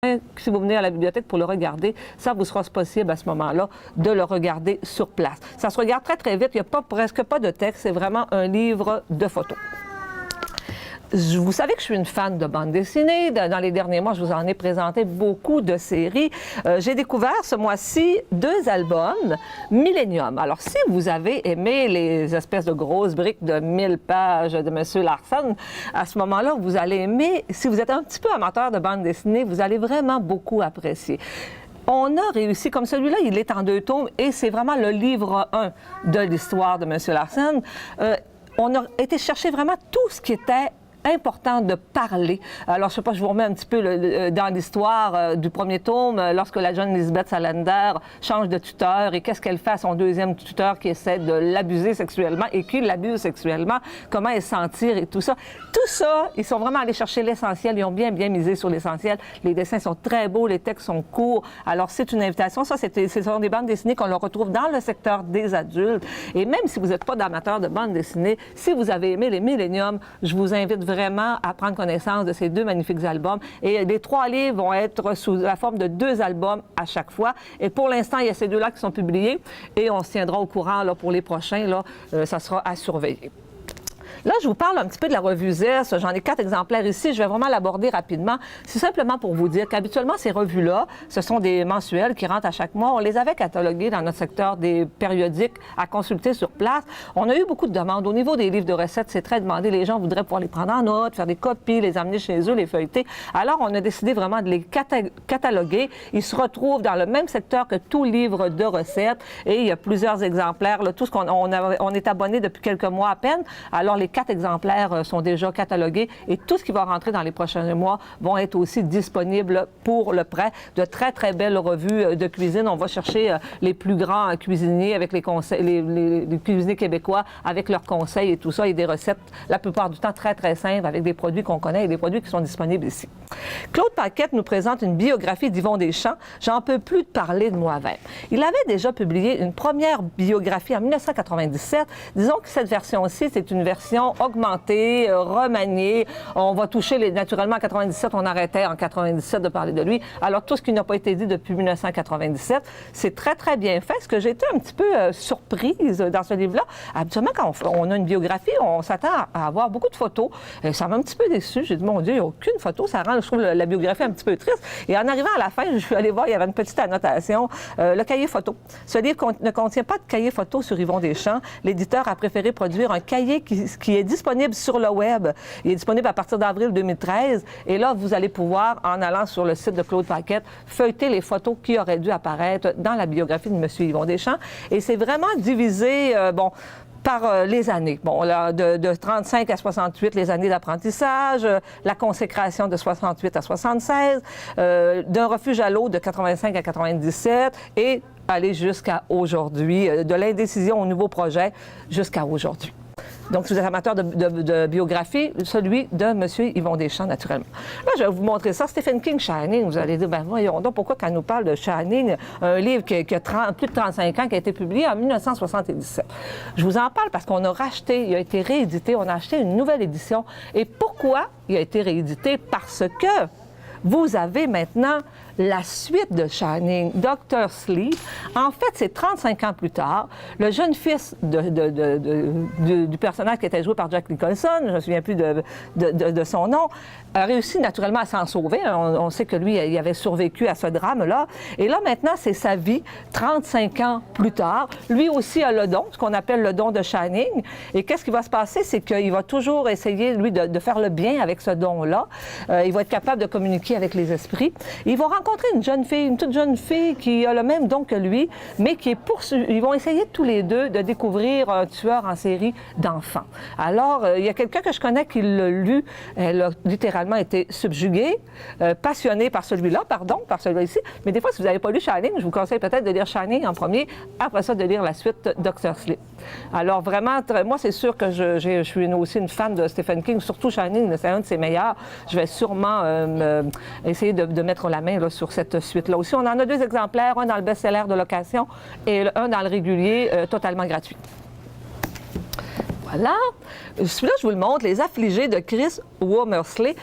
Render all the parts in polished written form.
Si vous venez à la bibliothèque pour le regarder, ça vous sera possible à ce moment-là de le regarder sur place. Ça se regarde très, très vite. Il n'y a presque pas de texte. C'est vraiment un livre de photos. Vous savez que je suis une fan de bande dessinée. Dans les derniers mois, je vous en ai présenté beaucoup de séries. J'ai découvert ce mois-ci 2 albums Millennium. Alors, si vous avez aimé les espèces de grosses briques de 1000 pages de M. Larsen, à ce moment-là, vous allez aimer. Si vous êtes un petit peu amateur de bande dessinée, vous allez vraiment beaucoup apprécier. On a réussi, comme celui-là, il est en 2 tomes et c'est vraiment le livre 1 de l'histoire de M. Larsen. On a été chercher vraiment tout ce qui était important de parler. Alors, je ne sais pas, je vous remets un petit peu dans l'histoire du premier tome, lorsque la jeune Lisbeth Salander change de tuteur et qu'est-ce qu'elle fait à son deuxième tuteur qui essaie de l'abuser sexuellement et qui l'abuse sexuellement, comment elle se sentir et tout ça. Tout ça, ils sont vraiment allés chercher l'essentiel, ils ont bien misé sur l'essentiel. Les dessins sont très beaux, les textes sont courts. Alors, c'est une invitation. Ça, ce sont des bandes dessinées qu'on le retrouve dans le secteur des adultes. Et même si vous n'êtes pas d'amateur de bandes dessinées, si vous avez aimé les Millennium, je vous invite vraiment à prendre connaissance de ces 2 magnifiques albums. Et les 3 livres vont être sous la forme de 2 albums à chaque fois. Et pour l'instant, il y a ces 2-là qui sont publiés et on se tiendra au courant là, pour les prochains. Là, ça sera à surveiller. Là, je vous parle un petit peu de la revue Zest. J'en ai 4 exemplaires ici. Je vais vraiment l'aborder rapidement. C'est simplement pour vous dire qu'habituellement, ces revues-là, ce sont des mensuels qui rentrent à chaque mois. On les avait catalogués dans notre secteur des périodiques à consulter sur place. On a eu beaucoup de demandes. Au niveau des livres de recettes, c'est très demandé. Les gens voudraient pouvoir les prendre en note, faire des copies, les amener chez eux, les feuilleter. Alors, on a décidé vraiment de les cataloguer. Ils se retrouvent dans le même secteur que tout livre de recettes. Et il y a plusieurs exemplaires. Là, tout ce on est abonné depuis quelques mois à peine. Alors, les 4 exemplaires sont déjà catalogués et tout ce qui va rentrer dans les prochains mois vont être aussi disponibles pour le prêt. De très, très belles revues de cuisine. On va chercher les plus grands cuisiniers avec les conseils, les cuisiniers québécois avec leurs conseils et tout ça et des recettes, la plupart du temps très, très simples avec des produits qu'on connaît et des produits qui sont disponibles ici. Claude Paquette nous présente une biographie d'Yvon Deschamps. J'en peux plus de parler de moi-même. Il avait déjà publié une première biographie en 1997. Disons que cette version-ci, c'est une version augmentée, remaniée. On va toucher, naturellement, en 97, on arrêtait en 97 de parler de lui. Alors, tout ce qui n'a pas été dit depuis 1997, c'est très, très bien fait. Ce que j'ai été un petit peu surprise dans ce livre-là, habituellement, quand on a une biographie, on s'attend à avoir beaucoup de photos. Et ça m'a un petit peu déçue. J'ai dit, mon Dieu, il n'y a aucune photo. Ça rend, je trouve, la biographie un petit peu triste. Et en arrivant à la fin, je suis allée voir, il y avait une petite annotation, le cahier photo. Ce livre ne contient pas de cahier photo sur Yvon Deschamps. L'éditeur a préféré produire un cahier qui est disponible sur le web. Il est disponible à partir d'avril 2013. Et là, vous allez pouvoir, en allant sur le site de Claude Paquette, feuilleter les photos qui auraient dû apparaître dans la biographie de M. Yvon Deschamps. Et c'est vraiment divisé, par les années. Bon, là, de 35 à 68, les années d'apprentissage, la consécration de 68 à 76, d'un refuge à l'eau de 85 à 97 et aller jusqu'à aujourd'hui, de l'indécision au nouveau projet jusqu'à aujourd'hui. Donc, si vous êtes amateur de biographie, celui de M. Yvon Deschamps, naturellement. Là, je vais vous montrer ça. Stephen King, Shining. Vous allez dire, ben voyons donc, pourquoi quand on nous parle de Shining, un livre qui a plus de 35 ans, qui a été publié en 1977. Je vous en parle parce qu'on a racheté, il a été réédité, on a acheté une nouvelle édition. Et pourquoi il a été réédité? Parce que vous avez maintenant la suite de Shining, Dr. Sleep. En fait, c'est 35 ans plus tard. Le jeune fils du personnage qui était joué par Jack Nicholson, je ne me souviens plus de son nom, a réussi naturellement à s'en sauver. On sait que lui, il avait survécu à ce drame-là. Et là, maintenant, c'est sa vie, 35 ans plus tard. Lui aussi a le don, ce qu'on appelle le don de Shining. Et qu'est-ce qui va se passer? C'est qu'il va toujours essayer, lui, de faire le bien avec ce don-là. Il va être capable de communiquer avec les esprits. Il va rencontrer une jeune fille, une toute jeune fille qui a le même don que lui, mais qui est poursuivie. Ils vont essayer tous les deux de découvrir un tueur en série d'enfants. Alors, il y a quelqu'un que je connais qui l'a lu. Elle a littéralement été subjuguée, passionnée par celui-là, par celui-ci. Mais des fois, si vous n'avez pas lu Shining, je vous conseille peut-être de lire Shining en premier, après ça, de lire la suite Dr. Sleep. Alors, vraiment, moi, c'est sûr que je suis aussi une fan de Stephen King, surtout Shining, c'est un de ses meilleurs. Je vais sûrement essayer de mettre la main là, sur cette suite-là aussi. On en a 2 exemplaires, un dans le best-seller de location et un dans le régulier, totalement gratuit. Voilà. Celui-là, je vous le montre, Les Affligés de Chris Womersley.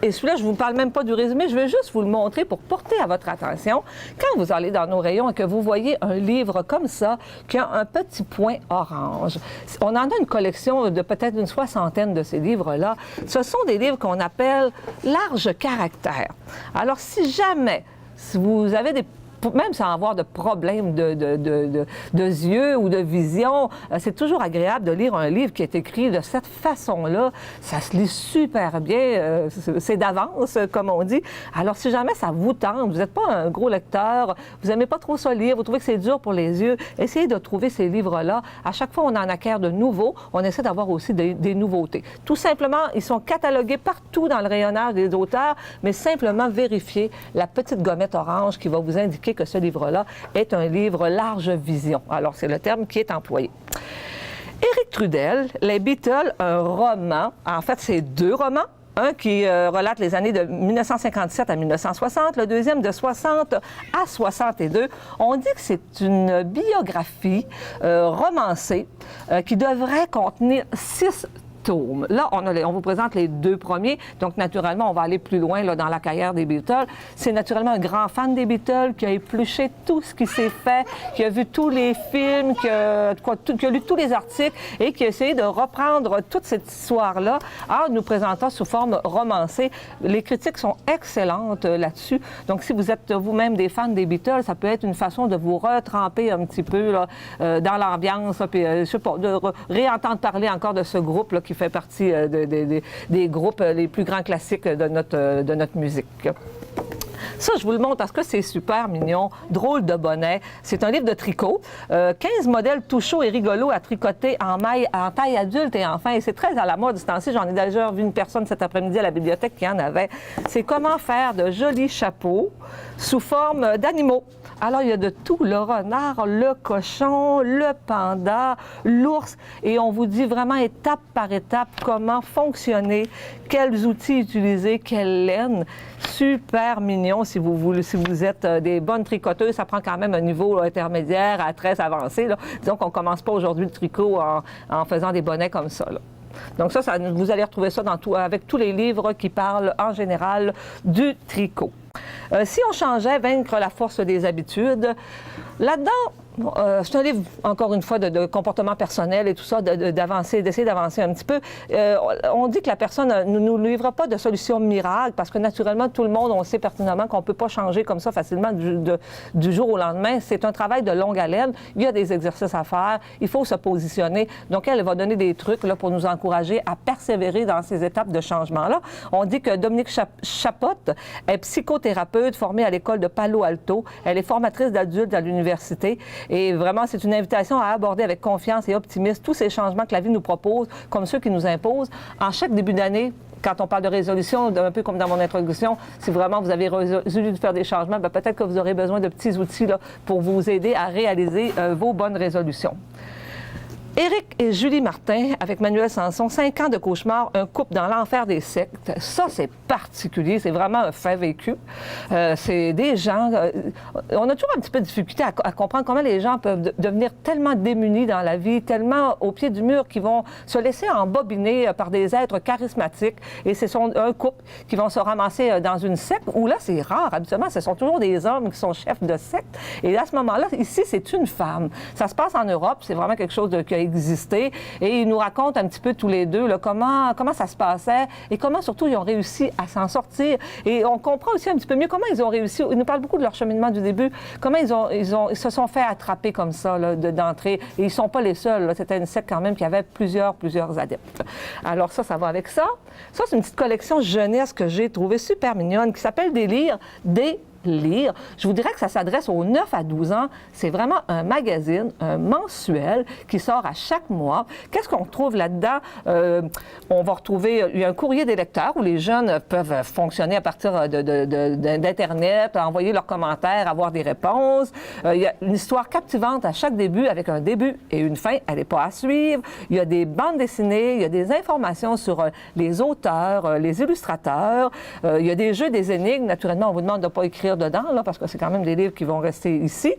Et celui-là, je ne vous parle même pas du résumé, je vais juste vous le montrer pour porter à votre attention. Quand vous allez dans nos rayons et que vous voyez un livre comme ça, qui a un petit point orange, on en a une collection de peut-être une soixantaine de ces livres-là. Ce sont des livres qu'on appelle large caractère. Alors, si jamais si vous avez des même sans avoir de problème de yeux ou de vision, c'est toujours agréable de lire un livre qui est écrit de cette façon-là. Ça se lit super bien, c'est d'avance, comme on dit. Alors, si jamais ça vous tente, vous n'êtes pas un gros lecteur, vous n'aimez pas trop ça lire, vous trouvez que c'est dur pour les yeux, essayez de trouver ces livres-là. À chaque fois, on en acquiert de nouveaux. On essaie d'avoir aussi des nouveautés. Tout simplement, ils sont catalogués partout dans le rayonnage des auteurs, mais simplement vérifiez la petite gommette orange qui va vous indiquer que ce livre-là est un livre large vision. Alors, c'est le terme qui est employé. Éric Trudel, Les Beatles, un roman. En fait, c'est deux romans. Un qui relate les années de 1957 à 1960, le deuxième de 60 à 62. On dit que c'est une biographie romancée qui devrait contenir 6 tomes. Là, on vous présente les 2 premiers, donc naturellement, on va aller plus loin là, dans la carrière des Beatles. C'est naturellement un grand fan des Beatles qui a épluché tout ce qui s'est fait, qui a vu tous les films, qui a lu tous les articles et qui a essayé de reprendre toute cette histoire-là en nous présentant sous forme romancée. Les critiques sont excellentes là-dessus. Donc, si vous êtes vous-même des fans des Beatles, ça peut être une façon de vous retremper un petit peu là, dans l'ambiance, puis je sais pas, de réentendre parler encore de ce groupe là, qui fait partie des groupes les plus grands classiques de notre musique. Ça, je vous le montre parce que c'est super mignon, drôle de bonnet. C'est un livre de tricot. 15 modèles tout chauds et rigolos à tricoter en taille adulte et enfant. Et c'est très à la mode ce temps-ci. J'en ai déjà vu une personne cet après-midi à la bibliothèque qui en avait. C'est comment faire de jolis chapeaux sous forme d'animaux. Alors, il y a de tout, le renard, le cochon, le panda, l'ours. Et on vous dit vraiment étape par étape comment fonctionner, quels outils utiliser, quelle laine. Super mignon si vous êtes des bonnes tricoteuses. Ça prend quand même un niveau là, intermédiaire à très avancé. Là. Disons qu'on ne commence pas aujourd'hui le tricot en faisant des bonnets comme ça. Là. Donc ça, vous allez retrouver ça avec tous les livres qui parlent en général du tricot. Si on changeait Vaincre la force des habitudes, là-dedans, c'est un livre, encore une fois, de comportement personnel et tout ça, d'essayer d'avancer un petit peu. On dit que la personne ne nous livre pas de solution miracle parce que, naturellement, tout le monde, on sait pertinemment qu'on ne peut pas changer comme ça facilement du jour au lendemain. C'est un travail de longue haleine. Il y a des exercices à faire. Il faut se positionner. Donc, elle va donner des trucs là, pour nous encourager à persévérer dans ces étapes de changement-là. On dit que Dominique Chapotte est psychothérapeute formée à l'école de Palo Alto. Elle est formatrice d'adultes à l'université. Et vraiment, c'est une invitation à aborder avec confiance et optimisme tous ces changements que la vie nous propose, comme ceux qui nous imposent. En chaque début d'année, quand on parle de résolution, un peu comme dans mon introduction, si vraiment vous avez résolu de faire des changements, bien, peut-être que vous aurez besoin de petits outils là, pour vous aider à réaliser vos bonnes résolutions. Éric et Julie Martin, avec Manuel Sanson, 5 ans de cauchemar, un couple dans l'enfer des sectes. Ça, c'est particulier, c'est vraiment un fait vécu. C'est des gens... on a toujours un petit peu de difficulté à comprendre comment les gens peuvent devenir tellement démunis dans la vie, tellement au pied du mur, qu'ils vont se laisser embobiner par des êtres charismatiques. Et c'est un couple qui vont se ramasser dans une secte, où là, c'est rare. Habituellement, ce sont toujours des hommes qui sont chefs de secte. Et à ce moment-là, ici, c'est une femme. Ça se passe en Europe, c'est vraiment quelque chose qui a existé. Et ils nous racontent un petit peu tous les deux là, comment ça se passait et comment surtout ils ont réussi à s'en sortir. Et on comprend aussi un petit peu mieux comment ils ont réussi. Ils nous parlent beaucoup de leur cheminement du début, comment ils se sont fait attraper comme ça là, d'entrée. Et ils ne sont pas les seuls. Là. C'était une secte quand même qui avait plusieurs adeptes. Alors ça va avec ça. Ça, c'est une petite collection jeunesse que j'ai trouvée super mignonne qui s'appelle Délire, lire. Je vous dirais que ça s'adresse aux 9 à 12 ans. C'est vraiment un magazine, un mensuel qui sort à chaque mois. Qu'est-ce qu'on trouve là-dedans? On va retrouver il y a un courrier des lecteurs où les jeunes peuvent fonctionner à partir d'Internet, envoyer leurs commentaires, avoir des réponses. Il y a une histoire captivante à chaque début avec un début et une fin. Elle n'est pas à suivre. Il y a des bandes dessinées, il y a des informations sur les auteurs, les illustrateurs. Il y a des jeux, des énigmes. Naturellement, on vous demande de ne pas écrire lire dedans, là, parce que c'est quand même des livres qui vont rester ici,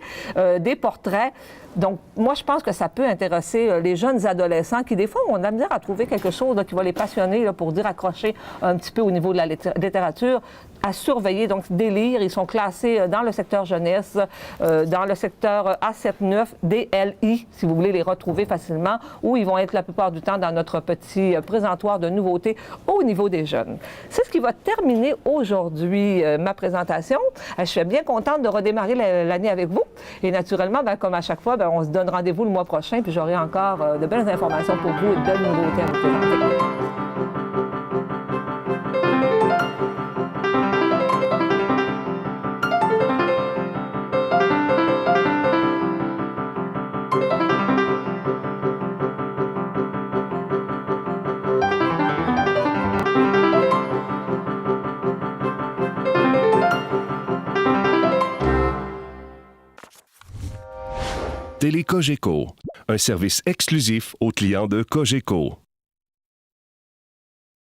des portraits. Donc, moi, je pense que ça peut intéresser les jeunes adolescents qui, des fois, ont de la misère à trouver quelque chose là, qui va les passionner, là, pour dire accrocher un petit peu au niveau de la littérature, à surveiller. Donc, des livres, ils sont classés dans le secteur jeunesse, dans le secteur A79, DLI, si vous voulez les retrouver facilement, où ils vont être la plupart du temps dans notre petit présentoir de nouveautés au niveau des jeunes. C'est ce qui va terminer aujourd'hui ma présentation. Je suis bien contente de redémarrer l'année avec vous. Et naturellement, bien, comme à chaque fois, bien, on se donne rendez-vous le mois prochain, puis j'aurai encore de belles informations pour vous et de belles nouveautés à vous présenter. Télé Cogeco, un service exclusif aux clients de Cogeco.